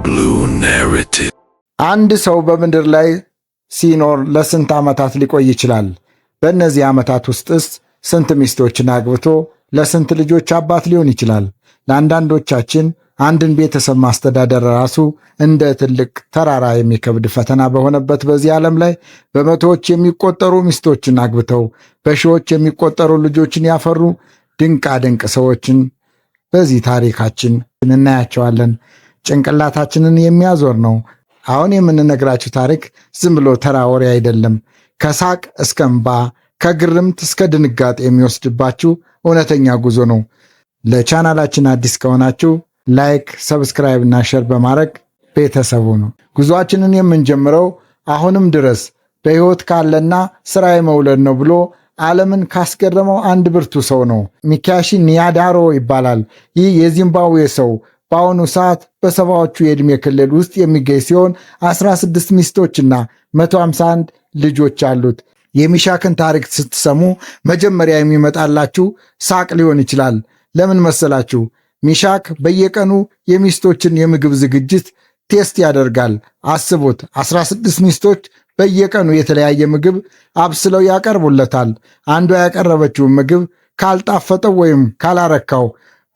Blue narrative. አንድ ሰው በምድር ላይ ሲኖር ለስንት ዓመታት ሊቆይ ይችላል? በእነዚህ ዓመታት ውስጥስ ስንት ሚስቶችን አግብቶ ለስንት ልጆች አባት ሊሆን ይችላል? ለአንዳንዶቻችን አንድን ቤተሰብ ማስተዳደር ራሱ እንደ ትልቅ ተራራ የሚከብድ ፈተና በሆነበት በዚህ ዓለም ላይ በመቶዎች የሚቆጠሩ ሚስቶችን አግብተው በሺዎች የሚቆጠሩ ልጆችን ያፈሩ ድንቃ ድንቅ ሰዎችን በዚህ ታሪካችን እናያቸዋለን። ጭንቅላታችንን የሚያዞር ነው። አሁን የምንነግራችሁ ታሪክ ዝም ብሎ ተራ ወሬ አይደለም። ከሳቅ እስከ እንባ፣ ከግርምት እስከ ድንጋጤ የሚወስድባችሁ እውነተኛ ጉዞ ነው። ለቻናላችን አዲስ ከሆናችሁ ላይክ፣ ሰብስክራይብ እና ሼር በማድረግ ቤተሰቡ ነው። ጉዞአችንን የምንጀምረው አሁንም ድረስ በሕይወት ካለና ሥራ የመውለድ ነው ብሎ ዓለምን ካስገረመው አንድ ብርቱ ሰው ነው። ሚካያሺ ኒያዳሮ ይባላል። ይህ የዚምባብዌ ሰው በአሁኑ ሰዓት በሰባዎቹ የዕድሜ ክልል ውስጥ የሚገኝ ሲሆን 16 ሚስቶችና 151 ልጆች አሉት። የሚሻክን ታሪክ ስትሰሙ መጀመሪያ የሚመጣላችሁ ሳቅ ሊሆን ይችላል። ለምን መሰላችሁ? ሚሻክ በየቀኑ የሚስቶችን የምግብ ዝግጅት ቴስት ያደርጋል። አስቡት፣ 16 ሚስቶች በየቀኑ የተለያየ ምግብ አብስለው ያቀርቡለታል። አንዷ ያቀረበችውን ምግብ ካልጣፈጠው ወይም ካላረካው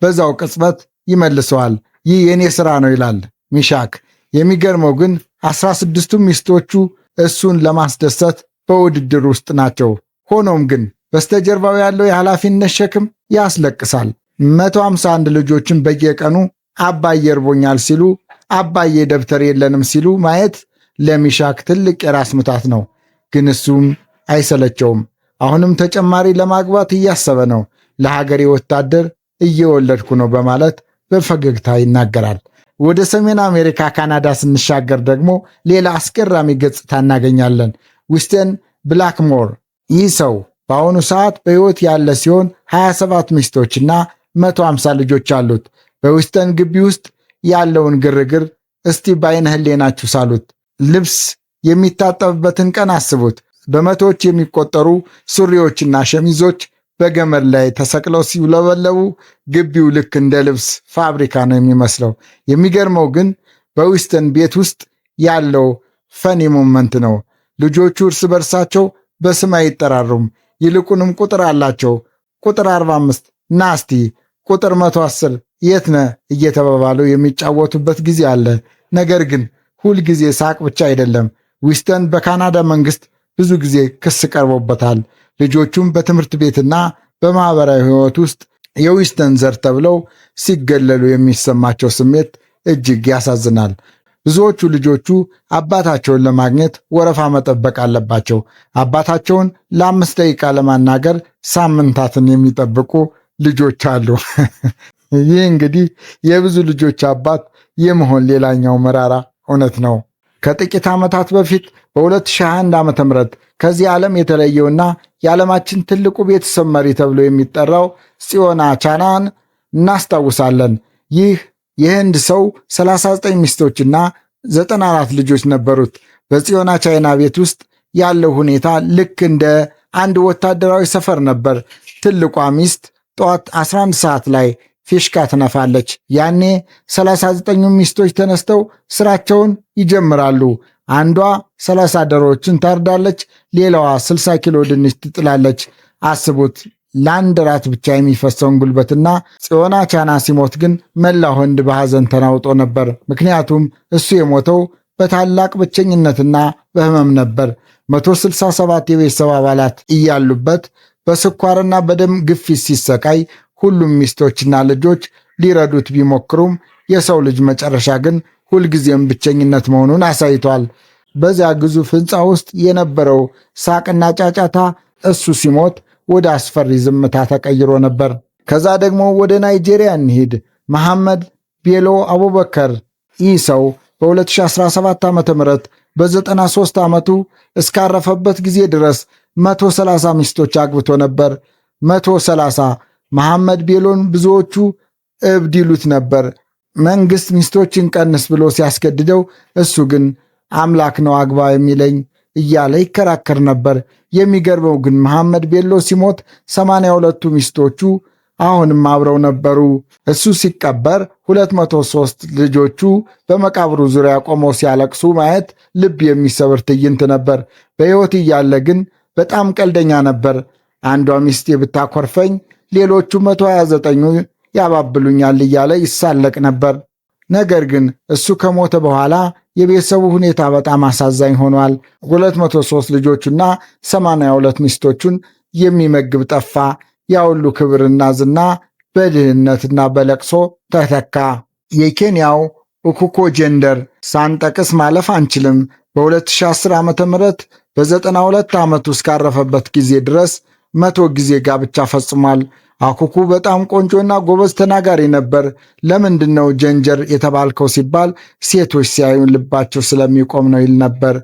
በዛው ቅጽበት ይመልሰዋል። ይህ የኔ ሥራ ነው ይላል ሚሻክ። የሚገርመው ግን 16ቱም ሚስቶቹ እሱን ለማስደሰት በውድድር ውስጥ ናቸው። ሆኖም ግን በስተጀርባው ያለው የኃላፊነት ሸክም ያስለቅሳል። 151 ልጆችን በየቀኑ አባዬ እርቦኛል ሲሉ፣ አባዬ ደብተር የለንም ሲሉ ማየት ለሚሻክ ትልቅ የራስ ምታት ነው። ግን እሱም አይሰለቸውም። አሁንም ተጨማሪ ለማግባት እያሰበ ነው። ለሀገሬ ወታደር እየወለድኩ ነው በማለት በፈገግታ ይናገራል። ወደ ሰሜን አሜሪካ ካናዳ ስንሻገር ደግሞ ሌላ አስገራሚ ገጽታ እናገኛለን። ዊስተን ብላክሞር። ይህ ሰው በአሁኑ ሰዓት በሕይወት ያለ ሲሆን 27 ሚስቶችና 150 ልጆች አሉት። በዊስተን ግቢ ውስጥ ያለውን ግርግር እስቲ በዓይነ ሕሊናችሁ ሳሉት። ልብስ የሚታጠብበትን ቀን አስቡት። በመቶዎች የሚቆጠሩ ሱሪዎችና ሸሚዞች በገመድ ላይ ተሰቅለው ሲውለበለቡ ግቢው ልክ እንደ ልብስ ፋብሪካ ነው የሚመስለው። የሚገርመው ግን በዊስተን ቤት ውስጥ ያለው ፈኒ ሞመንት ነው። ልጆቹ እርስ በርሳቸው በስም አይጠራሩም። ይልቁንም ቁጥር አላቸው። ቁጥር 45 ናስቲ፣ ቁጥር 110 የት ነህ እየተባባሉ የሚጫወቱበት ጊዜ አለ። ነገር ግን ሁል ጊዜ ሳቅ ብቻ አይደለም። ዊስተን በካናዳ መንግስት ብዙ ጊዜ ክስ ቀርቦበታል። ልጆቹም በትምህርት ቤትና በማኅበራዊ ሕይወት ውስጥ የዊስተን ዘር ተብለው ሲገለሉ የሚሰማቸው ስሜት እጅግ ያሳዝናል። ብዙዎቹ ልጆቹ አባታቸውን ለማግኘት ወረፋ መጠበቅ አለባቸው። አባታቸውን ለ5 ደቂቃ ለማናገር ሳምንታትን የሚጠብቁ ልጆች አሉ። ይህ እንግዲህ የብዙ ልጆች አባት የመሆን ሌላኛው መራራ እውነት ነው። ከጥቂት ዓመታት በፊት በ2021 ዓ.ም ከዚህ ዓለም የተለየውና የዓለማችን ትልቁ ቤተሰብ መሪ ተብሎ የሚጠራው ጽዮና ቻናን እናስታውሳለን። ይህ የህንድ ሰው 39 ሚስቶችና 94 ልጆች ነበሩት። በጽዮና ቻይና ቤት ውስጥ ያለው ሁኔታ ልክ እንደ አንድ ወታደራዊ ሰፈር ነበር። ትልቋ ሚስት ጠዋት 11 ሰዓት ላይ ፊሽካ ትነፋለች። ያኔ 39ኙ ሚስቶች ተነስተው ስራቸውን ይጀምራሉ። አንዷ 30 ዶሮዎችን ታርዳለች፣ ሌላዋ 60 ኪሎ ድንች ትጥላለች። አስቡት፣ ለአንድ ራት ብቻ የሚፈሰውን ጉልበትና። ጽዮና ቻና ሲሞት ግን መላው ህንድ በሐዘን ተናውጦ ነበር። ምክንያቱም እሱ የሞተው በታላቅ ብቸኝነትና በህመም ነበር። 167 የቤተሰብ አባላት እያሉበት በስኳርና በደም ግፊት ሲሰቃይ ሁሉም ሚስቶችና ልጆች ሊረዱት ቢሞክሩም የሰው ልጅ መጨረሻ ግን ሁልጊዜም ብቸኝነት መሆኑን አሳይቷል። በዚያ ግዙፍ ሕንፃ ውስጥ የነበረው ሳቅና ጫጫታ እሱ ሲሞት ወደ አስፈሪ ዝምታ ተቀይሮ ነበር። ከዛ ደግሞ ወደ ናይጄሪያ እንሂድ። መሐመድ ቤሎ አቡበከር። ይህ ሰው በ2017 ዓ.ም በ93 ዓመቱ እስካረፈበት ጊዜ ድረስ 130 ሚስቶች አግብቶ ነበር። 130። መሐመድ ቤሎን ብዙዎቹ እብድ ይሉት ነበር። መንግሥት ሚስቶችን ቀንስ ብሎ ሲያስገድደው እሱ ግን አምላክ ነው አግባ የሚለኝ እያለ ይከራከር ነበር። የሚገርመው ግን መሐመድ ቤሎ ሲሞት 82ቱ ሚስቶቹ አሁንም አብረው ነበሩ። እሱ ሲቀበር 203 ልጆቹ በመቃብሩ ዙሪያ ቆመው ሲያለቅሱ ማየት ልብ የሚሰብር ትዕይንት ነበር። በሕይወት እያለ ግን በጣም ቀልደኛ ነበር። አንዷ ሚስቴ ብታኮርፈኝ ሌሎቹ 129ኙ ያባብሉኛል እያለ ይሳለቅ ነበር። ነገር ግን እሱ ከሞተ በኋላ የቤተሰቡ ሁኔታ በጣም አሳዛኝ ሆኗል። 203 ልጆቹና 82 ሚስቶቹን የሚመግብ ጠፋ። ያ ሁሉ ክብርና ዝና በድህነትና በለቅሶ ተተካ። የኬንያው ኡኩኮ ጀንደር ሳንጠቅስ ማለፍ አንችልም። በ2010 ዓ.ም በ92 ዓመቱ እስካረፈበት ጊዜ ድረስ 100 ጊዜ ጋብቻ ፈጽሟል። አኩኩ በጣም ቆንጆና ጎበዝ ተናጋሪ ነበር። ለምንድን ነው ጀንጀር የተባልከው ሲባል ሴቶች ሲያዩን ልባቸው ስለሚቆም ነው ይል ነበር።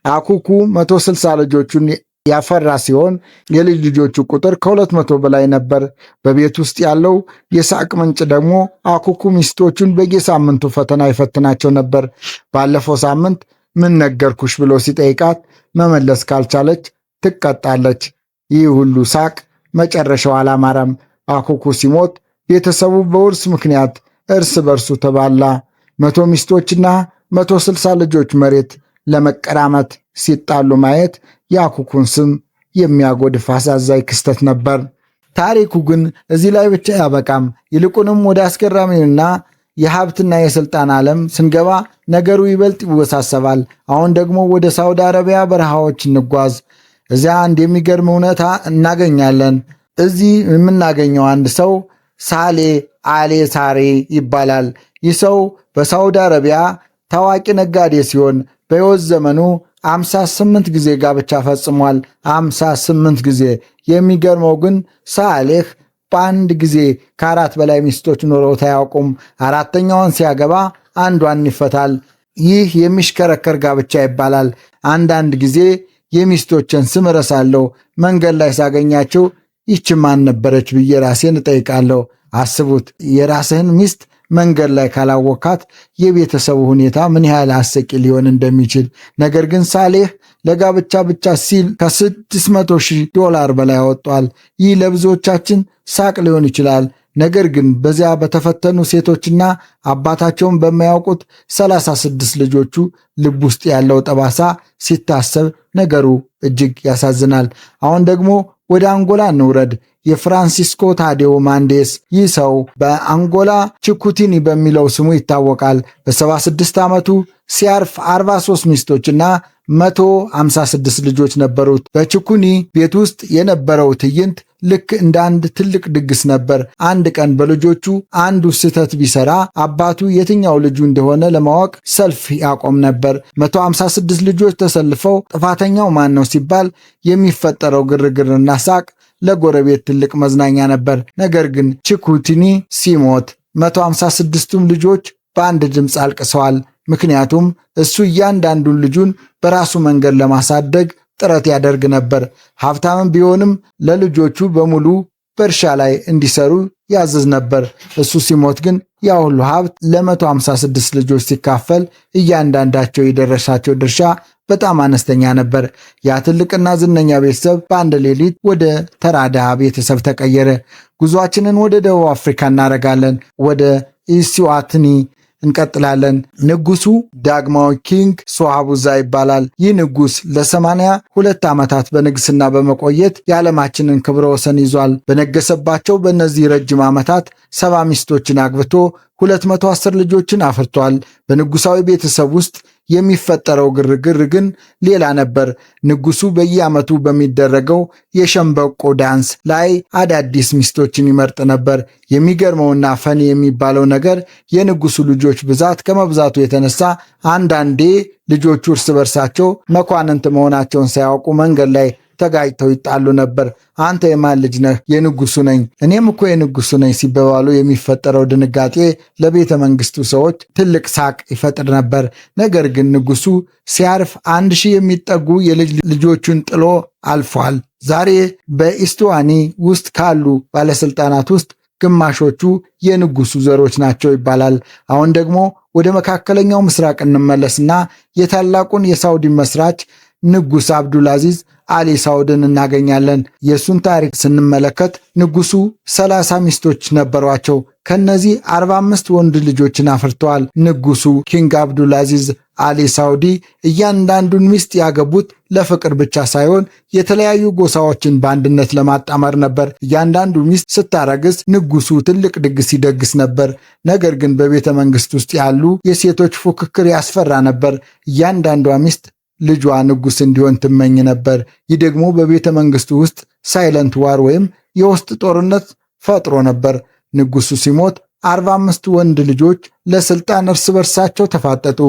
አኩኩ 160 ልጆቹን ያፈራ ሲሆን የልጅ ልጆቹ ቁጥር ከ200 በላይ ነበር። በቤት ውስጥ ያለው የሳቅ ምንጭ ደግሞ አኩኩ ሚስቶቹን በየሳምንቱ ፈተና ይፈትናቸው ነበር። ባለፈው ሳምንት ምን ነገርኩሽ ብሎ ሲጠይቃት መመለስ ካልቻለች ትቀጣለች። ይህ ሁሉ ሳቅ መጨረሻው አላማረም። አኩኩ ሲሞት ቤተሰቡ በውርስ ምክንያት እርስ በርሱ ተባላ። 100 ሚስቶችና 160 ልጆች መሬት ለመቀራመት ሲጣሉ ማየት የአኩኩን ስም የሚያጎድፍ አሳዛኝ ክስተት ነበር። ታሪኩ ግን እዚህ ላይ ብቻ አያበቃም። ይልቁንም ወደ አስገራሚውና የሀብትና የሥልጣን ዓለም ስንገባ ነገሩ ይበልጥ ይወሳሰባል። አሁን ደግሞ ወደ ሳውዲ አረቢያ በረሃዎች እንጓዝ። እዚያ አንድ የሚገርም እውነታ እናገኛለን። እዚህ የምናገኘው አንድ ሰው ሳሌ አሌ ሳሬ ይባላል። ይህ ሰው በሳውዲ አረቢያ ታዋቂ ነጋዴ ሲሆን በሕይወት ዘመኑ 58 ጊዜ ጋብቻ ፈጽሟል። 58 ጊዜ። የሚገርመው ግን ሳሌህ በአንድ ጊዜ ከ4 በላይ ሚስቶች ኖረውት አያውቁም። 4ተኛዋን ሲያገባ አንዷን ይፈታል። ይህ የሚሽከረከር ጋብቻ ይባላል። አንዳንድ ጊዜ የሚስቶችን ስም እረሳለሁ። መንገድ ላይ ሳገኛቸው ይህች ማን ነበረች ብዬ ራሴን እጠይቃለሁ። አስቡት፣ የራስህን ሚስት መንገድ ላይ ካላወካት የቤተሰቡ ሁኔታ ምን ያህል አሰቂ ሊሆን እንደሚችል። ነገር ግን ሳሌህ ለጋብቻ ብቻ ሲል $600,000 በላይ አወጧል። ይህ ለብዙዎቻችን ሳቅ ሊሆን ይችላል። ነገር ግን በዚያ በተፈተኑ ሴቶችና አባታቸውን በማያውቁት 36 ልጆቹ ልብ ውስጥ ያለው ጠባሳ ሲታሰብ ነገሩ እጅግ ያሳዝናል። አሁን ደግሞ ወደ አንጎላ እንውረድ። የፍራንሲስኮ ታዴዮ ማንዴስ። ይህ ሰው በአንጎላ ቺኩቲኒ በሚለው ስሙ ይታወቃል። በ76 ዓመቱ ሲያርፍ 43 ሚስቶችና 156 ልጆች ነበሩት። በቺኩኒ ቤት ውስጥ የነበረው ትዕይንት ልክ እንደ አንድ ትልቅ ድግስ ነበር። አንድ ቀን በልጆቹ አንዱ ስህተት ቢሰራ አባቱ የትኛው ልጁ እንደሆነ ለማወቅ ሰልፍ ያቆም ነበር። 156 ልጆች ተሰልፈው ጥፋተኛው ማን ነው ሲባል የሚፈጠረው ግርግርና ሳቅ ለጎረቤት ትልቅ መዝናኛ ነበር። ነገር ግን ቺኩቲኒ ሲሞት 156ቱም ልጆች በአንድ ድምፅ አልቅሰዋል። ምክንያቱም እሱ እያንዳንዱን ልጁን በራሱ መንገድ ለማሳደግ ጥረት ያደርግ ነበር። ሀብታምም ቢሆንም ለልጆቹ በሙሉ በእርሻ ላይ እንዲሰሩ ያዘዝ ነበር። እሱ ሲሞት ግን ያ ሁሉ ሀብት ለ156 ልጆች ሲካፈል እያንዳንዳቸው የደረሳቸው ድርሻ በጣም አነስተኛ ነበር። ያ ትልቅና ዝነኛ ቤተሰብ በአንድ ሌሊት ወደ ተራዳ ቤተሰብ ተቀየረ። ጉዟችንን ወደ ደቡብ አፍሪካ እናደርጋለን። ወደ ኢሲዋትኒ እንቀጥላለን። ንጉሱ ዳግማዊ ኪንግ ሶሃቡዛ ይባላል። ይህ ንጉስ ለ82 ዓመታት በንግስና በመቆየት የዓለማችንን ክብረ ወሰን ይዟል። በነገሰባቸው በእነዚህ ረጅም ዓመታት 70 ሚስቶችን አግብቶ 210 ልጆችን አፍርቷል። በንጉሳዊ ቤተሰብ ውስጥ የሚፈጠረው ግርግር ግን ሌላ ነበር። ንጉሱ በየዓመቱ በሚደረገው የሸምበቆ ዳንስ ላይ አዳዲስ ሚስቶችን ይመርጥ ነበር። የሚገርመውና ፈኒ የሚባለው ነገር የንጉሱ ልጆች ብዛት ከመብዛቱ የተነሳ አንዳንዴ ልጆቹ እርስ በርሳቸው መኳንንት መሆናቸውን ሳያውቁ መንገድ ላይ ተጋጭተው ይጣሉ ነበር። አንተ የማን ልጅ ነህ? የንጉሱ ነኝ። እኔም እኮ የንጉሱ ነኝ ሲባባሉ የሚፈጠረው ድንጋጤ ለቤተ መንግስቱ ሰዎች ትልቅ ሳቅ ይፈጥር ነበር። ነገር ግን ንጉሱ ሲያርፍ 1000 የሚጠጉ የልጅ ልጆቹን ጥሎ አልፏል። ዛሬ በኢስቱዋኒ ውስጥ ካሉ ባለስልጣናት ውስጥ ግማሾቹ የንጉሱ ዘሮች ናቸው ይባላል። አሁን ደግሞ ወደ መካከለኛው ምስራቅ እንመለስና የታላቁን የሳውዲ መስራች ንጉስ አብዱልአዚዝ አሊ ሳውድን እናገኛለን። የሱን ታሪክ ስንመለከት ንጉሱ 30 ሚስቶች ነበሯቸው። ከነዚህ 45 ወንድ ልጆችን አፍርተዋል። ንጉሱ ኪንግ አብዱልአዚዝ አሊ ሳውዲ እያንዳንዱን ሚስት ያገቡት ለፍቅር ብቻ ሳይሆን የተለያዩ ጎሳዎችን በአንድነት ለማጣመር ነበር። እያንዳንዱ ሚስት ስታረግዝ ንጉሱ ትልቅ ድግስ ይደግስ ነበር። ነገር ግን በቤተ መንግስት ውስጥ ያሉ የሴቶች ፉክክር ያስፈራ ነበር። እያንዳንዷ ሚስት ልጇ ንጉስ እንዲሆን ትመኝ ነበር። ይህ ደግሞ በቤተ መንግስቱ ውስጥ ሳይለንት ዋር ወይም የውስጥ ጦርነት ፈጥሮ ነበር። ንጉሱ ሲሞት 45 ወንድ ልጆች ለስልጣን እርስ በርሳቸው ተፋጠጡ።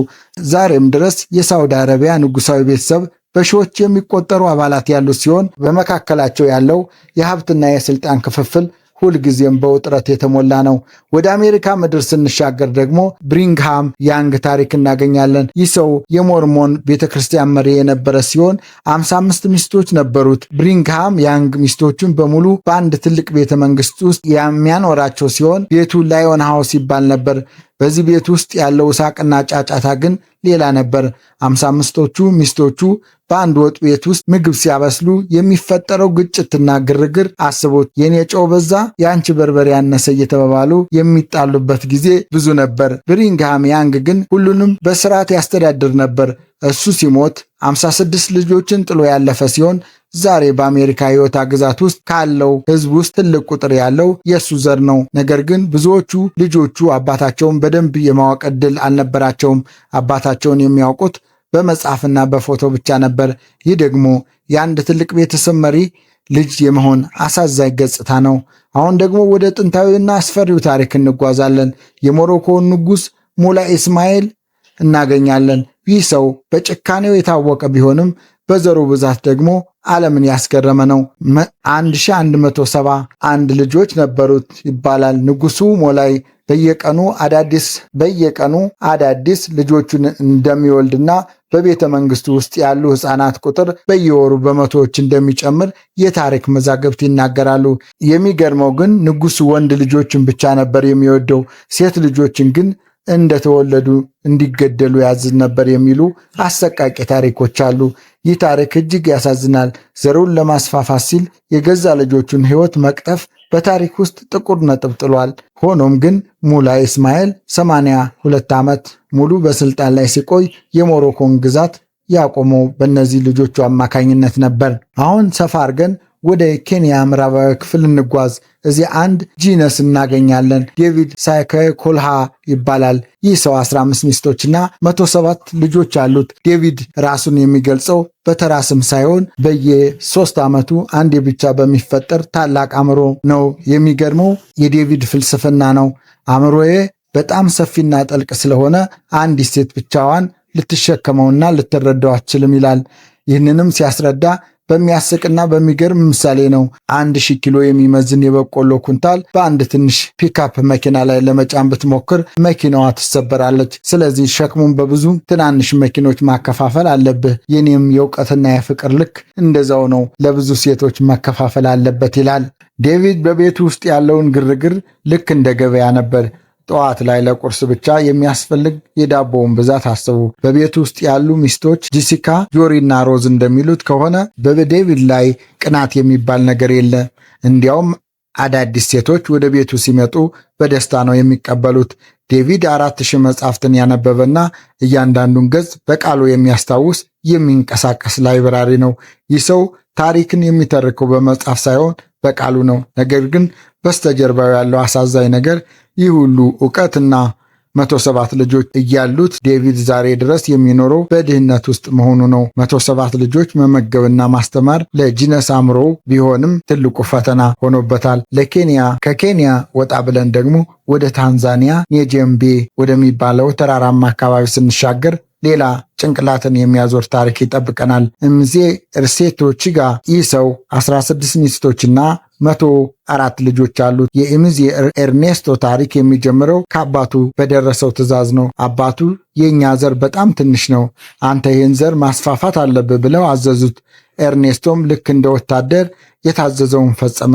ዛሬም ድረስ የሳውዲ አረቢያ ንጉሳዊ ቤተሰብ በሺዎች የሚቆጠሩ አባላት ያሉት ሲሆን በመካከላቸው ያለው የሀብትና የስልጣን ክፍፍል ሁልጊዜም በውጥረት የተሞላ ነው። ወደ አሜሪካ ምድር ስንሻገር ደግሞ ብሪንግሃም ያንግ ታሪክ እናገኛለን። ይህ ሰው የሞርሞን ቤተክርስቲያን መሪ የነበረ ሲሆን 55 ሚስቶች ነበሩት። ብሪንግሃም ያንግ ሚስቶቹን በሙሉ በአንድ ትልቅ ቤተ መንግስት ውስጥ የሚያኖራቸው ሲሆን ቤቱ ላዮን ሃውስ ይባል ነበር። በዚህ ቤት ውስጥ ያለው ሳቅና ጫጫታ ግን ሌላ ነበር። 55ቶቹ ሚስቶቹ በአንድ ወጥ ቤት ውስጥ ምግብ ሲያበስሉ የሚፈጠረው ግጭትና ግርግር አስቡት። የኔ ጨው በዛ፣ የአንቺ በርበሬ ያነሰ እየተባባሉ የሚጣሉበት ጊዜ ብዙ ነበር። ብሪንግሃም ያንግ ግን ሁሉንም በስርዓት ያስተዳድር ነበር። እሱ ሲሞት 56 ልጆችን ጥሎ ያለፈ ሲሆን ዛሬ በአሜሪካ የዩታ ግዛት ውስጥ ካለው ህዝብ ውስጥ ትልቅ ቁጥር ያለው የሱ ዘር ነው። ነገር ግን ብዙዎቹ ልጆቹ አባታቸውን በደንብ የማወቅ ዕድል አልነበራቸውም። አባታቸውን የሚያውቁት በመጽሐፍና በፎቶ ብቻ ነበር። ይህ ደግሞ የአንድ ትልቅ ቤተሰብ መሪ ልጅ የመሆን አሳዛኝ ገጽታ ነው። አሁን ደግሞ ወደ ጥንታዊና አስፈሪው ታሪክ እንጓዛለን። የሞሮኮውን ንጉሥ ሙላይ ኢስማኤል እናገኛለን። ይህ ሰው በጭካኔው የታወቀ ቢሆንም በዘሩ ብዛት ደግሞ ዓለምን ያስገረመ ነው። 1171 ልጆች ነበሩት ይባላል። ንጉሱ ሞላይ በየቀኑ አዳዲስ ልጆቹን እንደሚወልድና በቤተ መንግስቱ ውስጥ ያሉ ሕፃናት ቁጥር በየወሩ በመቶዎች እንደሚጨምር የታሪክ መዛግብት ይናገራሉ። የሚገርመው ግን ንጉሱ ወንድ ልጆችን ብቻ ነበር የሚወደው። ሴት ልጆችን ግን እንደተወለዱ እንዲገደሉ ያዝዝ ነበር የሚሉ አሰቃቂ ታሪኮች አሉ። ይህ ታሪክ እጅግ ያሳዝናል። ዘሩን ለማስፋፋት ሲል የገዛ ልጆቹን ሕይወት መቅጠፍ በታሪክ ውስጥ ጥቁር ነጥብ ጥሏል። ሆኖም ግን ሙላይ ኢስማኤል 82 ዓመት ሙሉ በስልጣን ላይ ሲቆይ የሞሮኮን ግዛት ያቆመው በእነዚህ ልጆቹ አማካኝነት ነበር። አሁን ሰፋ አድርገን ወደ ኬንያ ምዕራባዊ ክፍል እንጓዝ። እዚህ አንድ ጂነስ እናገኛለን። ዴቪድ ሳይካይ ኮልሃ ይባላል። ይህ ሰው 15 ሚስቶችና 107 ልጆች አሉት። ዴቪድ ራሱን የሚገልጸው በተራ ስም ሳይሆን በየ3 ዓመቱ አንዴ ብቻ በሚፈጠር ታላቅ አእምሮ ነው። የሚገርመው የዴቪድ ፍልስፍና ነው። አእምሮዬ በጣም ሰፊና ጠልቅ ስለሆነ አንዲት ሴት ብቻዋን ልትሸከመውና ልትረዳው አትችልም ይላል። ይህንንም ሲያስረዳ በሚያስቅና በሚገርም ምሳሌ ነው። 1000 ኪሎ የሚመዝን የበቆሎ ኩንታል በአንድ ትንሽ ፒክአፕ መኪና ላይ ለመጫን ብትሞክር መኪናዋ ትሰበራለች። ስለዚህ ሸክሙን በብዙ ትናንሽ መኪኖች ማከፋፈል አለብህ። የኔም የእውቀትና የፍቅር ልክ እንደዛው ነው፣ ለብዙ ሴቶች መከፋፈል አለበት ይላል። ዴቪድ በቤቱ ውስጥ ያለውን ግርግር ልክ እንደ ገበያ ነበር። ጠዋት ላይ ለቁርስ ብቻ የሚያስፈልግ የዳቦውን ብዛት አስቡ። በቤቱ ውስጥ ያሉ ሚስቶች ጄሲካ፣ ጆሪና ሮዝ እንደሚሉት ከሆነ በዴቪድ ላይ ቅናት የሚባል ነገር የለ። እንዲያውም አዳዲስ ሴቶች ወደ ቤቱ ሲመጡ በደስታ ነው የሚቀበሉት። ዴቪድ 4000 መጻሕፍትን ያነበበና እያንዳንዱን ገጽ በቃሉ የሚያስታውስ የሚንቀሳቀስ ላይብራሪ ነው። ይህ ሰው ታሪክን የሚተርከው በመጽሐፍ ሳይሆን በቃሉ ነው። ነገር ግን በስተጀርባው ያለው አሳዛኝ ነገር ይህ ሁሉ ዕውቀትና 107 ልጆች እያሉት ዴቪድ ዛሬ ድረስ የሚኖረው በድህነት ውስጥ መሆኑ ነው። 107 ልጆች መመገብና ማስተማር ለጂነስ አእምሮ ቢሆንም ትልቁ ፈተና ሆኖበታል። ከኬንያ ወጣ ብለን ደግሞ ወደ ታንዛኒያ ኔጀምቤ ወደሚባለው ተራራማ አካባቢ ስንሻገር ሌላ ጭንቅላትን የሚያዞር ታሪክ ይጠብቀናል። እምዜ እርሴቶ ቺጋ ይህ ሰው 16 ሚስቶችና 104 ልጆች አሉት። የእምዜ ኤርኔስቶ ታሪክ የሚጀምረው ከአባቱ በደረሰው ትዕዛዝ ነው። አባቱ የእኛ ዘር በጣም ትንሽ ነው፣ አንተ ይህን ዘር ማስፋፋት አለብህ ብለው አዘዙት። ኤርኔስቶም ልክ እንደ ወታደር የታዘዘውን ፈጸመ።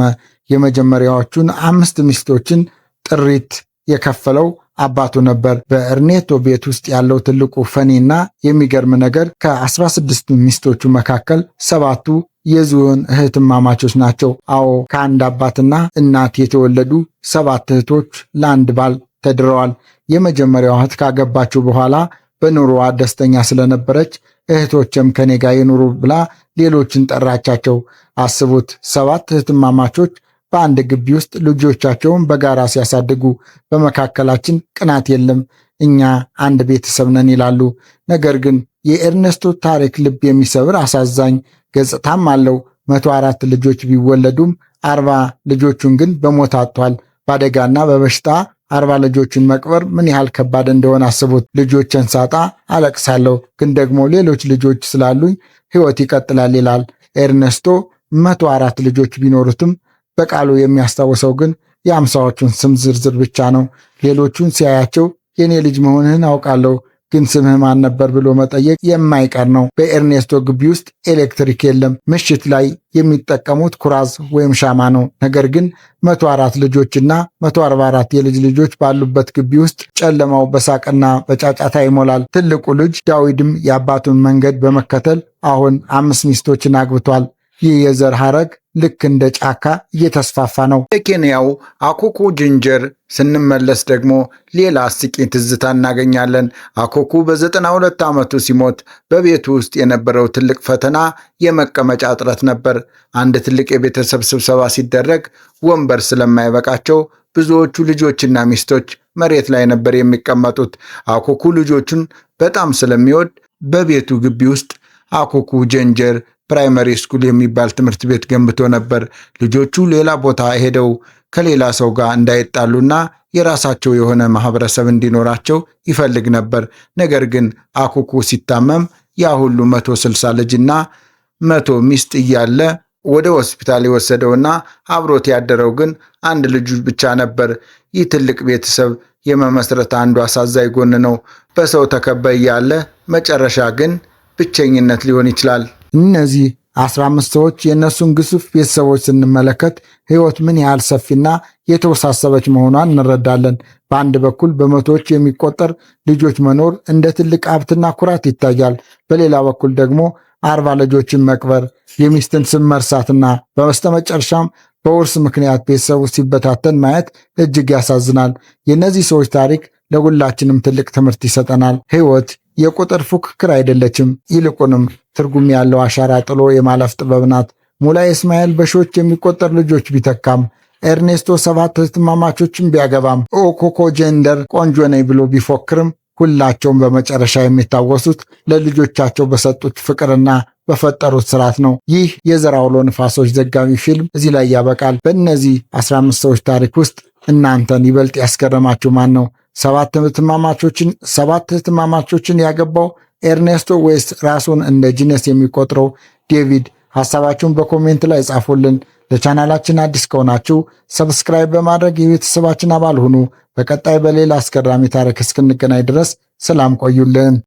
የመጀመሪያዎቹን 5 ሚስቶችን ጥሪት የከፈለው አባቱ ነበር። በኤርኔስቶ ቤት ውስጥ ያለው ትልቁ ፈኒና የሚገርም ነገር ከ16 ሚስቶቹ መካከል 7ቱ የዝሆን እህትማማቾች ናቸው። አዎ ከአንድ አባትና እናት የተወለዱ 7 እህቶች ለአንድ ባል ተድረዋል። የመጀመሪያዋ እህት ካገባችው በኋላ በኑሮዋ ደስተኛ ስለነበረች እህቶችም ከኔ ጋር ይኑሩ ብላ ሌሎችን ጠራቻቸው። አስቡት 7 እህትማማቾች በአንድ ግቢ ውስጥ ልጆቻቸውን በጋራ ሲያሳድጉ በመካከላችን ቅናት የለም፣ እኛ አንድ ቤተሰብ ነን ይላሉ። ነገር ግን የኤርኔስቶ ታሪክ ልብ የሚሰብር አሳዛኝ ገጽታም አለው። 104 ልጆች ቢወለዱም 40 ልጆቹን ግን በሞት አጥቷል። በአደጋና በበሽታ 40 ልጆችን መቅበር ምን ያህል ከባድ እንደሆነ አስቡት። ልጆችን ሳጣ አለቅሳለሁ፣ ግን ደግሞ ሌሎች ልጆች ስላሉኝ ሕይወት ይቀጥላል ይላል ኤርኔስቶ። 104 ልጆች ቢኖሩትም በቃሉ የሚያስታውሰው ግን የ50ዎቹን ስም ዝርዝር ብቻ ነው። ሌሎቹን ሲያያቸው የኔ ልጅ መሆንህን አውቃለሁ፣ ግን ስምህ ማን ነበር ብሎ መጠየቅ የማይቀር ነው። በኤርኔስቶ ግቢ ውስጥ ኤሌክትሪክ የለም። ምሽት ላይ የሚጠቀሙት ኩራዝ ወይም ሻማ ነው። ነገር ግን 104 ልጆችና 144 የልጅ ልጆች ባሉበት ግቢ ውስጥ ጨለማው በሳቅና በጫጫታ ይሞላል። ትልቁ ልጅ ዳዊድም የአባቱን መንገድ በመከተል አሁን 5 ሚስቶችን አግብቷል። ይህ የዘር ሐረግ ልክ እንደ ጫካ እየተስፋፋ ነው። የኬንያው አኮኮ ጅንጀር ስንመለስ ደግሞ ሌላ አስቂኝ ትዝታ እናገኛለን። አኮኩ በ92 ዓመቱ ሲሞት በቤቱ ውስጥ የነበረው ትልቅ ፈተና የመቀመጫ እጥረት ነበር። አንድ ትልቅ የቤተሰብ ስብሰባ ሲደረግ ወንበር ስለማይበቃቸው ብዙዎቹ ልጆችና ሚስቶች መሬት ላይ ነበር የሚቀመጡት። አኮኩ ልጆቹን በጣም ስለሚወድ በቤቱ ግቢ ውስጥ አኮኩ ጅንጀር ፕራይመሪ ስኩል የሚባል ትምህርት ቤት ገንብቶ ነበር። ልጆቹ ሌላ ቦታ ሄደው ከሌላ ሰው ጋር እንዳይጣሉና የራሳቸው የሆነ ማህበረሰብ እንዲኖራቸው ይፈልግ ነበር። ነገር ግን አኮኩ ሲታመም ያ ሁሉ 160 ልጅና 100 ሚስት እያለ ወደ ሆስፒታል የወሰደውና አብሮት ያደረው ግን አንድ ልጁ ብቻ ነበር። ይህ ትልቅ ቤተሰብ የመመስረት አንዱ አሳዛኝ ጎን ነው። በሰው ተከበህ ያለ መጨረሻ ግን ብቸኝነት ሊሆን ይችላል። እነዚህ 15 ሰዎች የእነሱን ግዙፍ ቤተሰቦች ስንመለከት ሕይወት ምን ያህል ሰፊና የተወሳሰበች መሆኗን እንረዳለን። በአንድ በኩል በመቶዎች የሚቆጠር ልጆች መኖር እንደ ትልቅ ሀብትና ኩራት ይታያል። በሌላ በኩል ደግሞ 40 ልጆችን መቅበር፣ የሚስትን ስም መርሳትና በመስተመጨረሻም በውርስ ምክንያት ቤተሰቡ ሲበታተን ማየት እጅግ ያሳዝናል። የእነዚህ ሰዎች ታሪክ ለሁላችንም ትልቅ ትምህርት ይሰጠናል። ሕይወት የቁጥር ፉክክር አይደለችም፣ ይልቁንም ትርጉም ያለው አሻራ ጥሎ የማለፍ ጥበብ ናት። ሙላይ እስማኤል በሺዎች የሚቆጠር ልጆች ቢተካም፣ ኤርኔስቶ 7 እህትማማቾችን ቢያገባም፣ ኦኮኮ ጄንደር ቆንጆ ነኝ ብሎ ቢፎክርም ሁላቸውም በመጨረሻ የሚታወሱት ለልጆቻቸው በሰጡት ፍቅርና በፈጠሩት ስርዓት ነው። ይህ የዘር አውሎ ንፋሶች ዘጋቢ ፊልም እዚህ ላይ ያበቃል። በእነዚህ 15 ሰዎች ታሪክ ውስጥ እናንተን ይበልጥ ያስገረማችሁ ማን ነው? 7 እህትማማቾችን ያገባው ኤርኔስቶ ወይስ ራሱን እንደ ጂነስ የሚቆጥረው ዴቪድ? ሐሳባችሁን በኮሜንት ላይ ጻፉልን። ለቻናላችን አዲስ ከሆናችሁ ሰብስክራይብ በማድረግ የቤተሰባችን አባል ሁኑ። በቀጣይ በሌላ አስገራሚ ታሪክ እስክንገናኝ ድረስ ሰላም ቆዩልን።